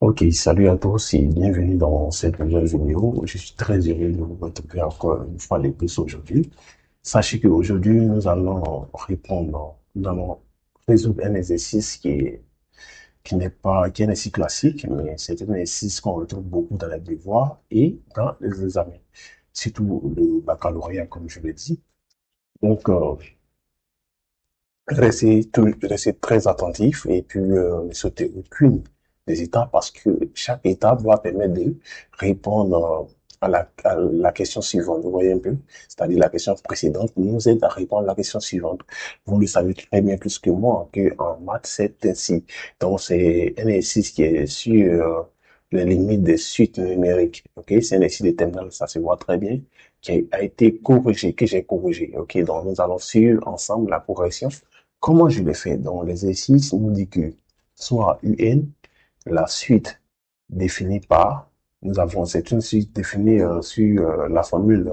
Ok, salut à tous et bienvenue dans cette nouvelle vidéo. Je suis très heureux de vous retrouver encore une fois les plus aujourd'hui. Sachez qu'aujourd'hui, nous allons résoudre un exercice qui n'est pas, qui est un exercice classique, mais c'est un exercice qu'on retrouve beaucoup dans les devoirs et dans les examens. Surtout le baccalauréat, comme je l'ai dit. Donc, restez très attentif et puis ne sautez aucune des étapes parce que chaque étape va permettre de répondre à la question suivante. Vous voyez un peu? C'est-à-dire la question précédente nous aide à répondre à la question suivante. Vous le savez très bien plus que moi que en maths, c'est ainsi. Donc, c'est un exercice qui est sur les limites des suites numériques. Ok? C'est un exercice de terminale, ça se voit très bien, qui a été corrigé, que j'ai corrigé. Ok? Donc, nous allons suivre ensemble la correction. Comment je l'ai fait? Dans l'exercice, il nous dit que soit UN, la suite définie par, c'est une suite définie sur la formule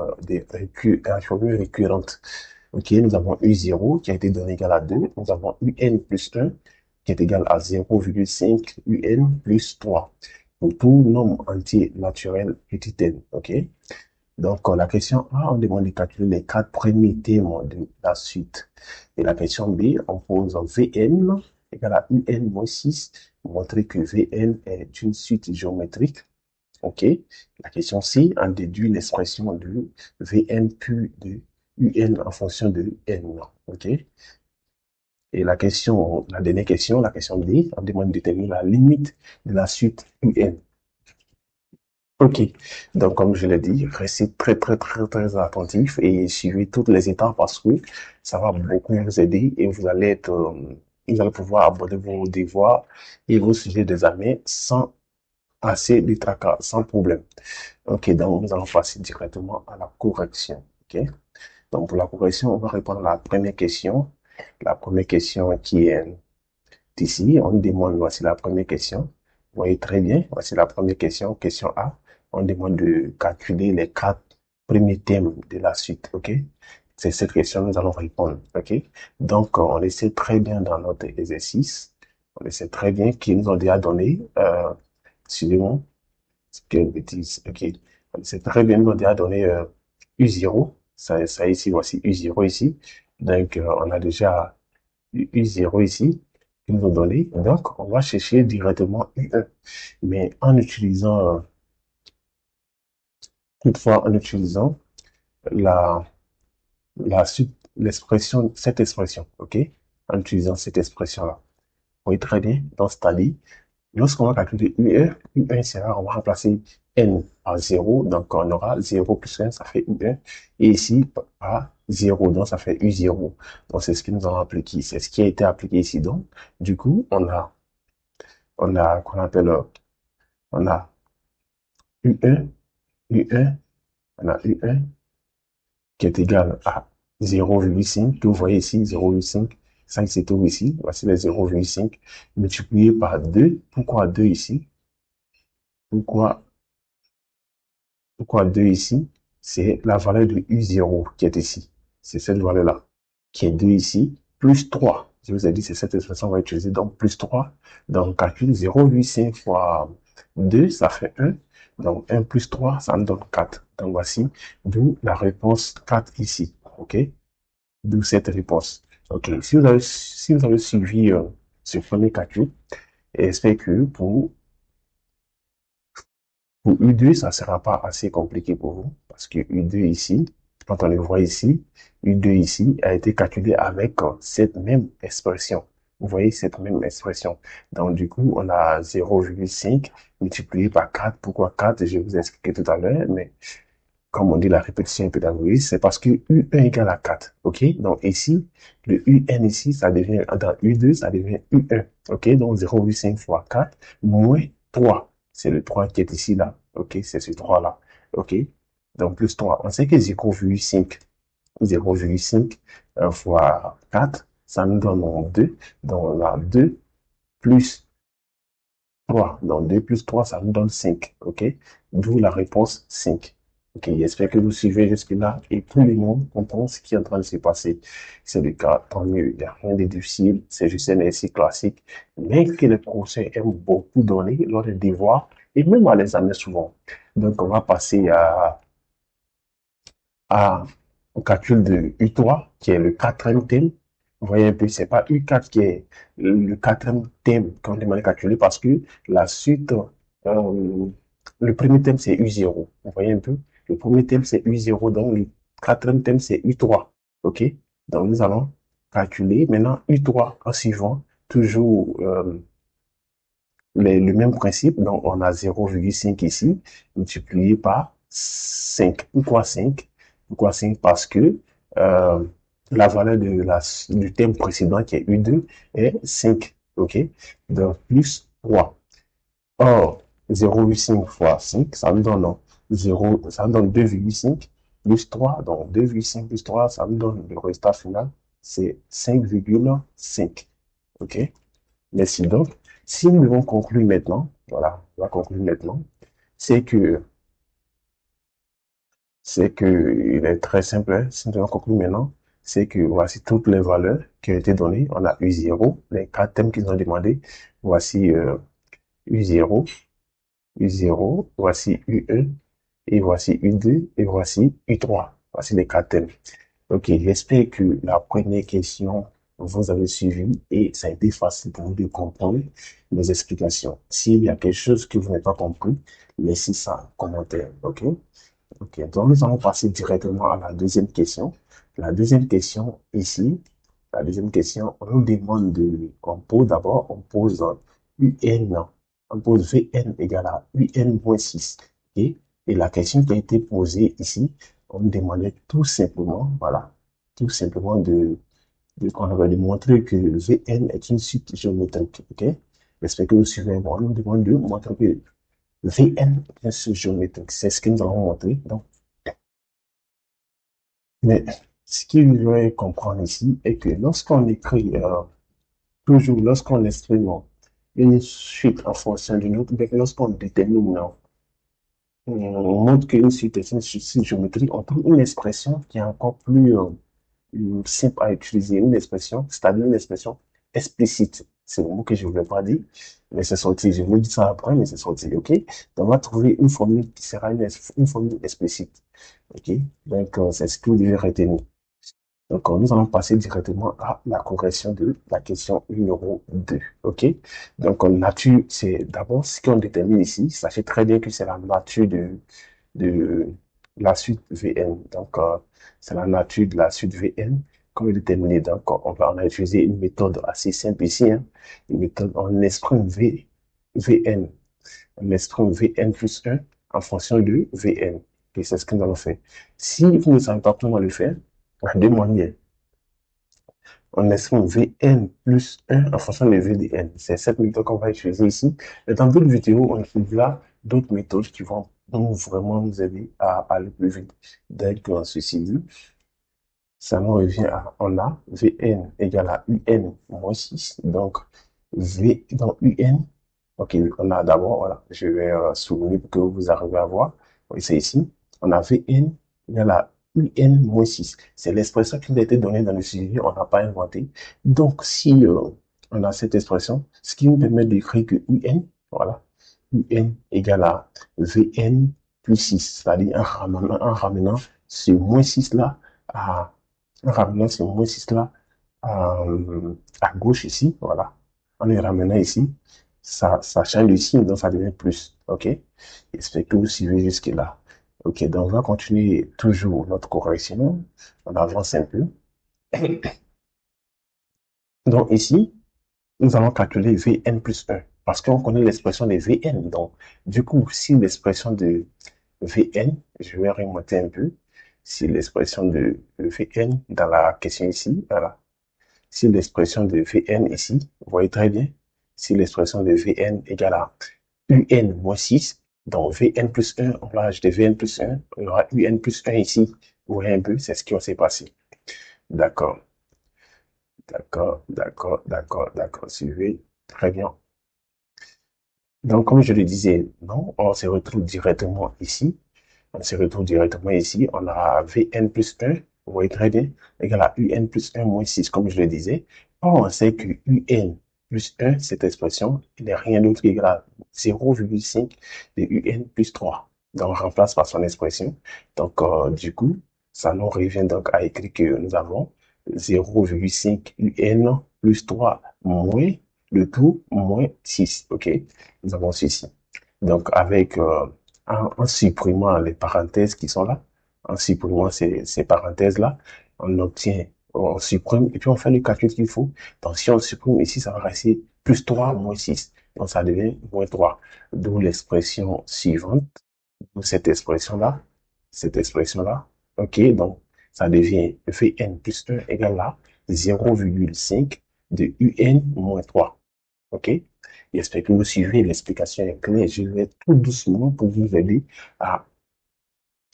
la formule récurrente. Ok, nous avons U0 qui a été donné égal à 2. Nous avons UN plus 1 qui est égal à 0,5 UN plus 3. Pour tout nombre entier naturel petit n. Ok? Donc, la question A, on demande de calculer les quatre premiers termes de la suite. Et la question B, on pose Vn égale à Un moins 6, montrer que Vn est une suite géométrique. OK. La question C, on déduit l'expression de Vn plus de Un en fonction de n. OK. Et la dernière question, la question D, on demande de déterminer la limite de la suite Un. Ok, donc comme je l'ai dit, restez très attentif et suivez toutes les étapes parce que ça va beaucoup vous aider et vous allez pouvoir aborder vos devoirs et vos sujets d'examen sans assez de tracas, sans problème. Ok, donc nous allons passer directement à la correction. Ok, donc pour la correction, on va répondre à la première question. La première question qui est ici, on demande, voici la première question. Vous voyez très bien, voici la première question, question A. On demande de calculer les quatre premiers thèmes de la suite, ok? C'est cette question que nous allons répondre, ok? Donc, on le sait très bien dans notre exercice. On le sait très bien qu'ils nous ont déjà donné, suivez-moi, quelle bêtise, ok? On le sait très bien, ils nous ont déjà donné U0. Ça ici, voici U0 ici. Donc, on a déjà U0 ici qu'ils nous ont donné. Donc, on va chercher directement U1. Mais en utilisant, toutefois, en utilisant la, la suite, l'expression, cette expression, OK? En utilisant cette expression-là. Vous voyez très bien, dans c'est-à-dire, lorsqu'on va calculer U1, U1 sera, on va remplacer N par 0, donc on aura 0 plus 1, ça fait U1, et ici, par 0, donc ça fait U0. Donc c'est ce que nous allons appliquer, c'est ce qui a été appliqué ici. Donc, du coup, qu'on appelle, on a U1, U1, on a U1 qui est égal à 0,5, que vous voyez ici, 0,5, 5 c'est tout ici, voici les 0,5, multiplié par 2, pourquoi 2 ici? Pourquoi, pourquoi 2 ici? C'est la valeur de U0 qui est ici, c'est cette valeur-là, qui est 2 ici, plus 3. Je vous ai dit, c'est cette expression qu'on va utiliser, donc plus 3. Donc, calcule 0,5 fois 2, ça fait 1. Donc, 1 plus 3, ça me donne 4. Donc, voici, d'où la réponse 4 ici. OK? D'où cette réponse. OK. Si vous avez suivi ce premier calcul, j'espère que pour U2, ça ne sera pas assez compliqué pour vous. Parce que U2 ici, quand on le voit ici, U2 ici a été calculé avec cette même expression. Vous voyez cette même expression. Donc, du coup, on a 0,5 multiplié par 4. Pourquoi 4? Je vous ai expliqué tout à l'heure, mais comme on dit, la répétition est pédagogique, c'est parce que U1 égale à 4. OK? Donc, ici, le UN ici, ça devient, dans U2, ça devient U1. OK? Donc, 0,5 fois 4 moins 3. C'est le 3 qui est ici, là. OK? C'est ce 3-là. OK? Donc, plus 3. On sait que 0,5, 0,5 fois 4, ça nous donne 2. Donc, on a 2 plus 3. Donc, 2 plus 3, ça nous donne 5. OK? D'où la réponse 5. Ok, j'espère que vous suivez jusque-là et tout le monde comprend ce qui est en train de se passer. C'est le cas, tant mieux, il n'y a rien de difficile, c'est juste un exercice classique, mais que les professeurs aiment beaucoup donner lors des devoirs et même à l'examen souvent. Donc, on va passer à, au calcul de U3, qui est le quatrième thème. Vous voyez un peu, c'est pas U4 qui est le quatrième thème qu'on demande de calculer parce que la suite, euh, le premier thème c'est U0. Vous voyez un peu? Le premier thème c'est U0, donc le quatrième thème c'est U3. OK? Donc nous allons calculer maintenant U3 en suivant toujours le même principe. Donc on a 0,5 ici multiplié par 5. Pourquoi 5? Pourquoi 5? Parce que euh, la valeur du thème précédent qui est U2 est 5. OK? Donc plus 3. Or, 0,5 fois 5, ça me donne 0, ça me donne 2,5 plus 3. Donc 2,5 plus 3, ça me donne le résultat final, c'est 5,5. OK? Merci. Donc, si nous devons conclure maintenant, voilà, on va conclure maintenant, c'est que, il est très simple, hein. Si nous devons conclure maintenant, c'est que voici toutes les valeurs qui ont été données. On a U0, les quatre thèmes qu'ils ont demandé. Voici U0, U0, voici U1, et voici U2, et voici U3. Voici les quatre thèmes. Ok, j'espère que la première question, vous avez suivi et ça a été facile pour vous de comprendre mes explications. S'il y a quelque chose que vous n'avez pas compris, laissez ça en commentaire, ok? Ok, donc nous allons passer directement à la deuxième question. La deuxième question ici, la deuxième question, on nous demande on pose d'abord, on pose UN, on pose VN égale à UN moins 6. Ok? Et la question qui a été posée ici, on nous demandait tout simplement, voilà, tout simplement on va démontrer que VN est une suite géométrique, ok? J'espère que vous suivez. Bon, on nous demande de montrer que VN est une suite géométrique. C'est ce que nous allons montrer. Donc, mais ce qu'il faut comprendre ici est que lorsqu'on écrit, toujours lorsqu'on exprime une suite en fonction d'une autre, mais lorsqu'on détermine, on montre qu'une suite est une suite géométrique, on trouve une expression qui est encore plus simple à utiliser, une expression, c'est-à-dire une expression explicite. C'est le mot que je ne voulais pas dire, mais c'est sorti. Je vous dis ça après, mais c'est sorti, ok? Donc, on va trouver une formule qui sera une formule explicite, ok? Donc, c'est ce que vous devez retenir. Donc, nous allons passer directement à la correction de la question numéro 2. OK? Donc, nature, c'est d'abord ce qu'on détermine ici. Sachez très bien que c'est la nature de la suite Vn. Donc, c'est la nature de la suite Vn comme déterminé. Donc, on a utilisé une méthode assez simple ici, hein. Une méthode, on exprime Vn. On exprime Vn plus 1 en fonction de Vn. Et c'est ce que nous allons faire. Si vous ne savez pas comment le faire, on a deux manières. On estime Vn plus 1 en fonction de V de n. C'est cette méthode qu'on va utiliser ici. Et dans d'autres vidéos, on utilisera d'autres méthodes qui vont vraiment nous aider à aller plus vite. Donc, ceci dit, ça nous revient à, on a Vn égale à Un moins 6. Donc, donc Un, ok, on a d'abord, voilà, je vais souligner pour que vous arrivez à voir. Oui, c'est ici. On a Vn égale à Un moins 6. C'est l'expression qui nous a été donnée dans le sujet, on n'a pas inventé. Donc, si on a cette expression, ce qui nous permet d'écrire que Un, voilà, Un égale à Vn plus 6, c'est-à-dire en ramenant ce moins 6 là à en ramenant ce moins 6 là à gauche ici, voilà. En les ramenant ici, ça change de signe, donc ça devient plus. OK? J'espère que vous suivez jusque-là. OK, donc on va continuer toujours notre correction. On avance un peu. Donc ici, nous allons calculer Vn plus 1 parce qu'on connaît l'expression de Vn. Donc, du coup, si l'expression de Vn, je vais remonter un peu, si l'expression de Vn dans la question ici, voilà. Si l'expression de Vn ici, vous voyez très bien, si l'expression de Vn égale à Un moins 6, donc Vn plus 1, on va ajouter Vn plus 1, on aura Un plus 1 ici. Vous voyez un peu, c'est ce qui s'est passé. D'accord, d'accord, suivez. Très bien. Donc, comme je le disais, non, on se retrouve directement ici. On se retrouve directement ici. On a Vn plus 1, vous voyez très bien, égal à Un plus 1 moins 6, comme je le disais. Or, on sait que Un plus 1, cette expression, il n'est rien d'autre qu'égal à 0,5 de Un plus 3. Donc, on remplace par son expression. Donc, du coup, ça nous revient donc à écrire que nous avons 0,5 Un plus 3 moins le tout moins 6. OK? Nous avons ceci. Donc, avec, en supprimant les parenthèses qui sont là, en supprimant ces parenthèses-là, on obtient, on supprime, et puis on fait le calcul qu'il faut. Donc, si on supprime ici, ça va rester plus 3 moins 6. Donc, ça devient moins 3. D'où l'expression suivante, d'où cette expression-là. OK, donc, ça devient Vn plus 1 égale à 0,5 de Un moins 3. OK? J'espère que vous suivez, l'explication est claire. Je vais tout doucement pour vous aider à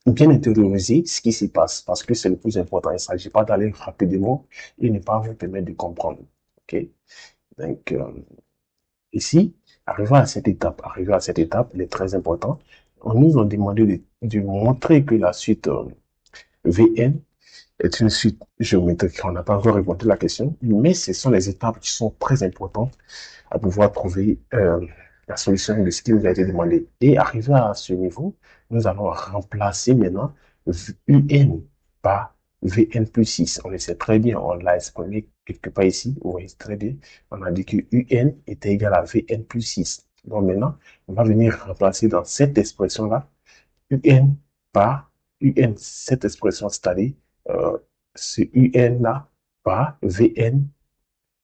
bien intérioriser ce qui s'y passe parce que c'est le plus important. Il ne s'agit pas d'aller rapidement et ne pas vous permettre de comprendre. OK? Donc, ici, arrivé à cette étape, il est très important. On nous a demandé de montrer que la suite Vn est une suite géométrique. On n'a pas encore répondu à la question, mais ce sont les étapes qui sont très importantes à pouvoir trouver la solution de ce qui nous a été demandé. Et arrivé à ce niveau, nous allons remplacer maintenant UN par Vn plus 6. On le sait très bien, on l'a exprimé quelque part ici, vous voyez très bien. On a dit que UN était égal à Vn plus 6. Donc maintenant, on va venir remplacer dans cette expression-là UN par UN, cette expression, c'est-à-dire ce UN-là par Vn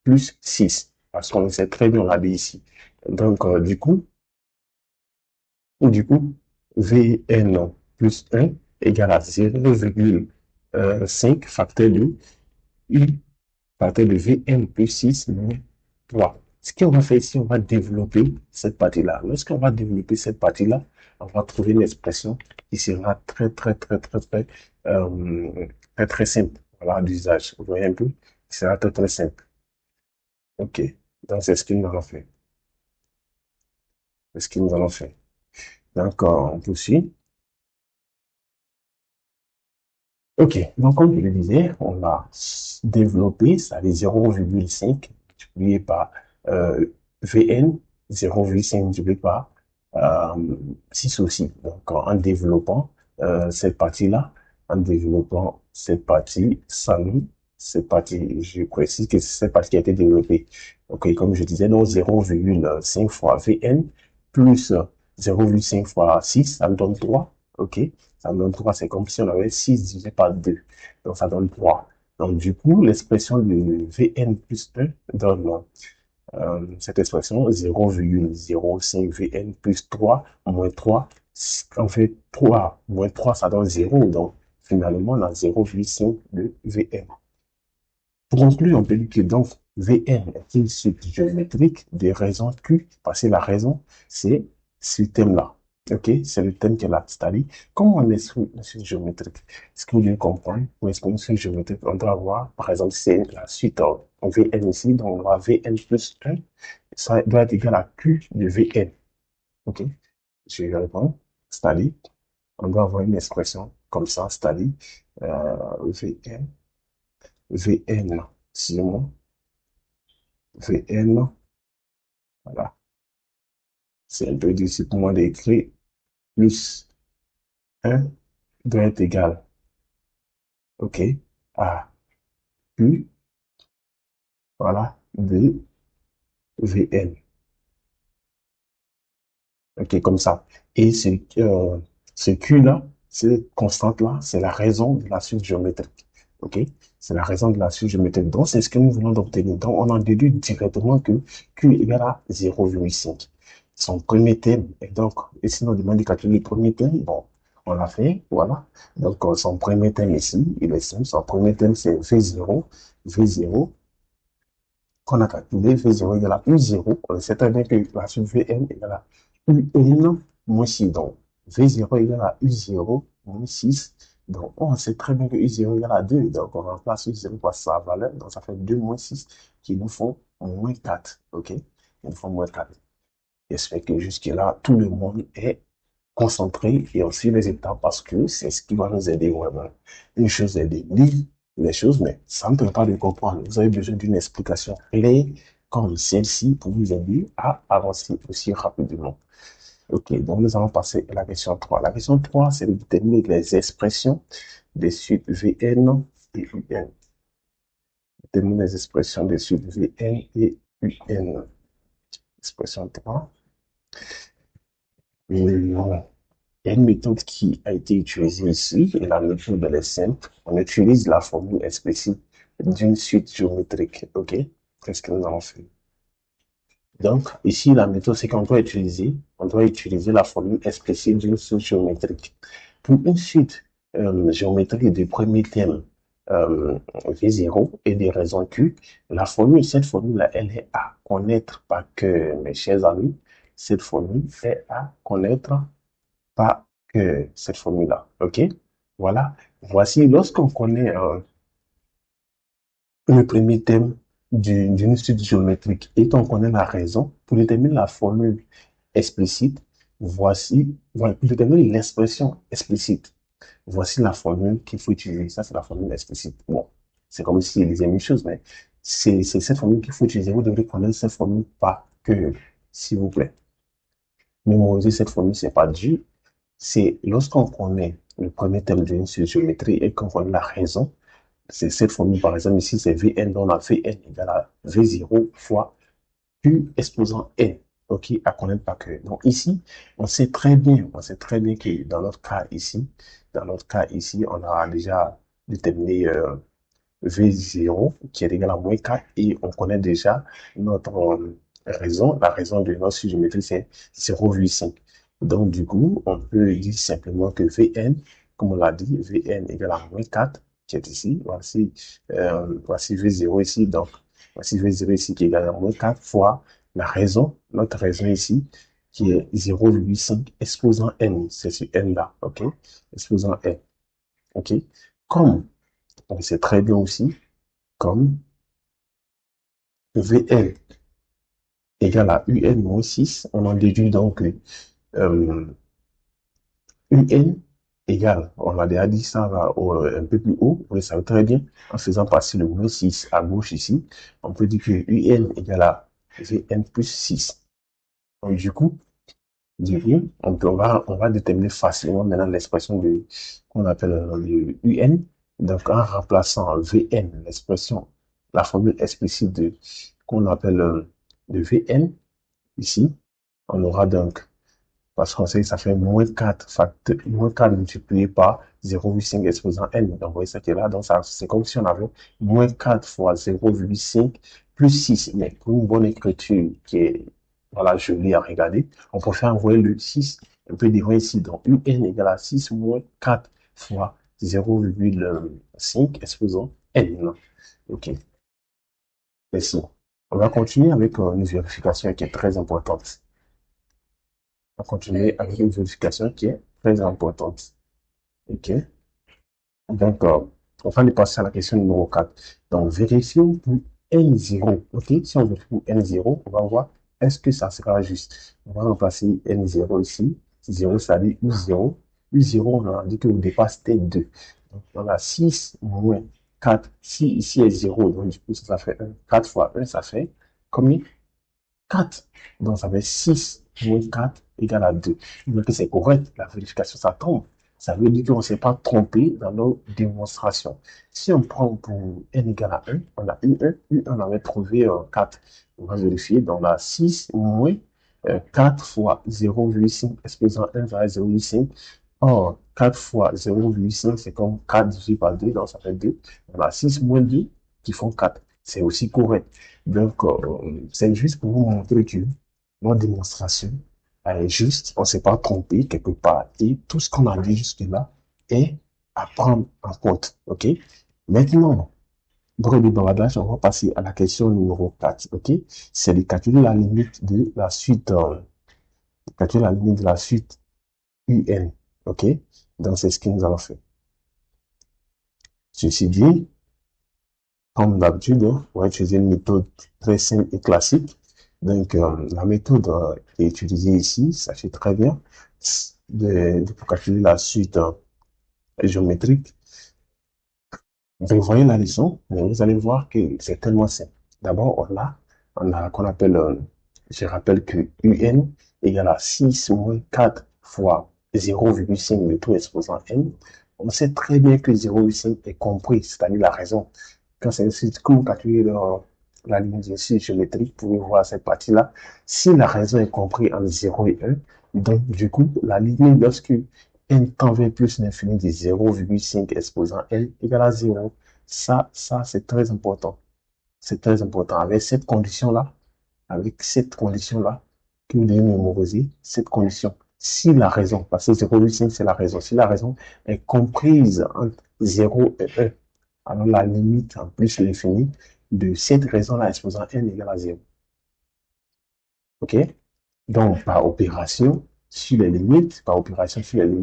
plus 6. Parce qu'on le sait très bien, on l'a dit ici. Donc, du coup, Vn plus 1 égale à 0,5 facteur de U facteur de Vn plus 6 moins 3. Ce qu'on va faire ici, on va développer cette partie-là. Lorsqu'on va développer cette partie-là, on va trouver une expression qui sera très simple. Voilà, d'usage. Vous voyez un peu? Qui sera très simple. OK. Donc, c'est ce que nous allons faire. C'est ce que nous allons faire. Donc, on poursuit. OK. Donc, comme je le disais, on a développé, ça les 0,5 multiplié par Vn, 0,5 multiplié par 6 aussi. Donc, en développant cette partie-là, en développant cette partie, cette partie, je précise que c'est cette partie qui a été développée. OK, comme je disais, donc 0,5 fois Vn plus 0,5 fois 6, ça me donne 3. OK? Ça me donne 3. C'est comme si on avait 6 divisé par 2. Donc, ça donne 3. Donc, du coup, l'expression de Vn plus 1 donne cette expression 0,05 Vn plus 3 moins 3. En fait, 3 moins 3, ça donne 0. Donc, finalement, on a 0,5 de Vn. Pour conclure, on peut dire que donc Vn est une suite géométrique des raisons Q, parce que la raison, c'est ce thème-là. OK? C'est le thème qui est là. C'est-à-dire, comment on exprime une suite géométrique? Est-ce que vous devez comprendre? Pour exprimer une suite géométrique, on doit avoir, par exemple, c'est la suite Vn ici, donc on va Vn plus 1, ça doit être égal à Q de Vn. OK? Je vais répondre. C'est-à-dire, on doit avoir une expression comme ça, c'est-à-dire, Vn, Vn, sinon, Vn, voilà. C'est un peu difficile pour moi d'écrire. Plus 1 doit être égal, OK, à Q, voilà, de Vn. OK, comme ça. Et ce Q-là, cette constante-là, c'est la raison de la suite géométrique. OK? C'est la raison de la suite géométrique. Donc, c'est ce que nous voulons obtenir. Donc, on en déduit directement que Q est égal à 0,5. Son premier thème. Et donc, ici, on demande de calculer le premier thème. Bon, on l'a fait. Voilà. Donc, son premier thème ici, il est simple. Son premier thème, c'est V0. V0 qu'on a calculé, V0 égale à U0. On sait très bien que la suite Vn égale à UN moins 6. Donc, V0 égale à U0 moins 6. Donc, on sait très bien que U0 égale à 2. Donc, on remplace U0 par sa valeur. Donc, ça fait 2 moins 6 qui nous font moins 4. OK? Ils nous font moins 4. J'espère que jusque-là, tout le monde est concentrer et aussi les étapes parce que c'est ce qui va nous aider vraiment. Une chose est de lire les choses, mais ça ne peut pas de comprendre. Vous avez besoin d'une explication claire comme celle-ci pour vous aider à avancer aussi rapidement. Ok, donc nous allons passer à la question 3. La question 3, c'est de déterminer les expressions des suites Vn et Un. Déterminer les expressions des suites Vn et Un. Expression 3. Il y a une méthode qui a été utilisée ici, et la méthode elle est simple. On utilise la formule explicite d'une suite géométrique. Ok? Qu'est-ce que nous allons faire? Donc, ici, la méthode, c'est qu'on on doit utiliser la formule explicite d'une suite géométrique. Pour une suite géométrique de premier terme V0 et des raisons Q, cette formule-là, elle est à connaître par cœur, mes chers amis. Cette formule est à connaître pas que cette formule-là. OK? Voilà. Voici, lorsqu'on connaît le premier thème d'une suite géométrique et qu'on connaît la raison, pour déterminer la formule explicite, voilà, pour déterminer l'expression explicite, voici la formule qu'il faut utiliser. Ça, c'est la formule explicite. Bon, c'est comme si il disait une chose, mais c'est cette formule qu'il faut utiliser. Vous devrez connaître cette formule par que, s'il vous plaît. Mémoriser cette formule, c'est pas dur. C'est lorsqu'on connaît le premier terme d'une géométrie et qu'on connaît la raison, c'est cette formule, par exemple, ici, c'est Vn, donc on a Vn égale à V0 fois Q exposant N, ok, à connaître par cœur. Donc ici, on sait très bien que dans notre cas ici, on a déjà déterminé V0 qui est égal à moins 4 et on connaît déjà notre raison. La raison de notre géométrie, c'est 0,5. Donc, du coup, on peut dire simplement que Vn, comme on l'a dit, Vn égale à moins 4, qui est ici. Voici V0 ici. Donc, voici V0 ici qui est égal à moins 4 fois la raison, notre raison ici, qui est 0,5 exposant n. C'est sur n là, ok? Exposant n, ok? Comme on sait très bien aussi, comme Vn égale à Un moins 6, on en déduit donc euh, Un égale, on a déjà dit ça là, un peu plus haut, vous le savez très bien, en faisant passer le moins 6 à gauche ici, on peut dire que Un égale à Vn plus 6. Donc on va déterminer facilement maintenant l'expression qu'on appelle le Un. Donc, en remplaçant Vn, la formule explicite qu'on appelle de Vn, ici, on aura donc, parce qu'on sait que ça fait moins 4 multiplié par 0,5 exposant n. Donc, vous voyez ça qui est là. Donc, c'est comme si on avait moins 4 fois 0,5 plus 6. Mais pour une bonne écriture qui est, voilà, jolie à regarder, on préfère envoyer le 6 un peu devant ici. Donc, un égale à 6 moins 4 fois 0,5 exposant n. OK. Merci. On va continuer avec une vérification qui est très importante. On va continuer avec une vérification qui est très importante. OK? Donc, on va aller passer à la question numéro 4. Donc, vérifions pour N0. OK? Si on vérifie pour N0, on va voir est-ce que ça sera juste. On va remplacer N0 ici. 0, ça dit U0. U0, on a dit que au départ, c'était 2. Donc, on a 6 moins 4. Si ici est 0, donc du coup, ça fait 1. 4 fois 1, ça fait combien? 4. Donc, ça fait 6 moins 4 égale à 2. Donc, c'est correct. La vérification, ça tombe. Ça veut dire qu'on ne s'est pas trompé dans nos démonstrations. Si on prend pour n égale à 1, on a U1. U1, on avait trouvé 4. On va vérifier. Donc, on a 6 moins 4 fois 0,5 exposant 1 vers 0,5. Or, 4 fois 0,5, c'est comme 4 divisé par 2, donc ça fait 2. On a 6 moins 2 qui font 4. C'est aussi correct. Donc, c'est juste pour vous montrer que notre démonstration est juste, on ne s'est pas trompé quelque part. Et tout ce qu'on a dit jusque-là est à prendre en compte. OK? Maintenant, pour le bavardage, on va passer à la question numéro 4. OK? C'est de calculer la limite de la suite, UN. OK? Donc, c'est ce que nous allons faire. Ceci dit, comme d'habitude, on va utiliser une méthode très simple et classique. Donc, la méthode qui est utilisée ici, sachez très bien, pour calculer la suite géométrique. Vous voyez la leçon, vous allez voir que c'est tellement simple. D'abord, qu'on appelle, je rappelle que UN égale à 6 moins 4 fois 0,5 de tout exposant n. On sait très bien que 0,5 est compris, c'est-à-dire la raison. Quand vous calculez la ligne d'insulte géométrique, vous pouvez voir cette partie-là. Si la raison est comprise entre 0 et 1, donc du coup, la ligne, lorsque n tend vers plus l'infini de 0,5 exposant n égale à 0. Ça, c'est très important. C'est très important. Avec cette condition-là, que vous devez mémoriser, cette condition. Si la raison, parce que 0,5 c'est la raison, si la raison est comprise entre 0 et 1, alors la limite en plus l'infini de cette raison-là exposant n égale à 0. OK? Donc, par opération sur les limites,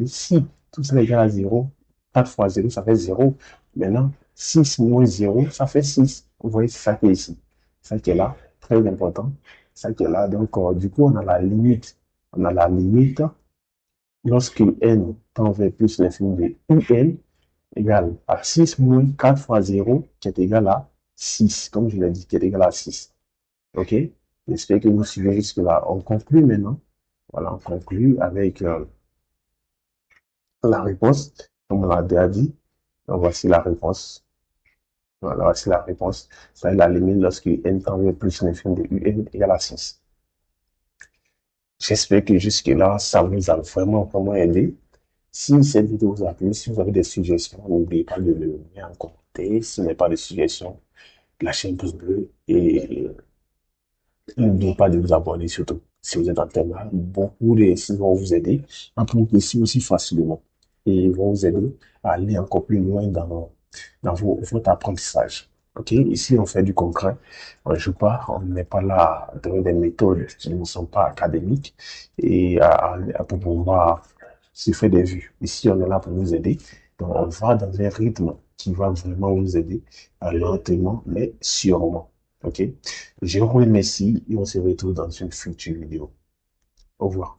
si tout ça est égal à 0, 4 fois 0, ça fait 0. Maintenant, 6 moins 0, ça fait 6. Vous voyez, c'est ça qui est ici. Ça qui est là, très important. Ça qui est là. Donc, du coup, on a la limite. On a la limite lorsque n tend vers plus l'infini de un égale à 6 moins 4 fois 0, qui est égal à 6, comme je l'ai dit, qui est égal à 6. OK? J'espère que vous suivez jusque-là. On conclut maintenant. Voilà, on conclut avec la réponse, comme on l'a déjà dit. Donc, voici la réponse. Voilà, voici la réponse. C'est la limite lorsque n tend vers plus l'infini de un égale à 6. J'espère que jusque-là, ça vous a vraiment aidé. Si cette vidéo vous a plu, si vous avez des suggestions, n'oubliez pas de le mettre en commentaire. Si vous n'avez pas de suggestions, lâchez un pouce bleu et n'oubliez pas de vous abonner surtout. Si vous êtes en terminale, beaucoup de sites vont vous aider à progresser aussi facilement et vont vous aider à aller encore plus loin dans votre apprentissage. OK? Ici, on fait du concret. On ne joue pas, on n'est pas là dans des méthodes qui ne sont pas académiques et pour pouvoir se faire des vues. Ici, on est là pour vous aider. Donc, on va dans un rythme qui va vraiment vous aider lentement, mais sûrement. OK? Je vous remercie et on se retrouve dans une future vidéo. Au revoir.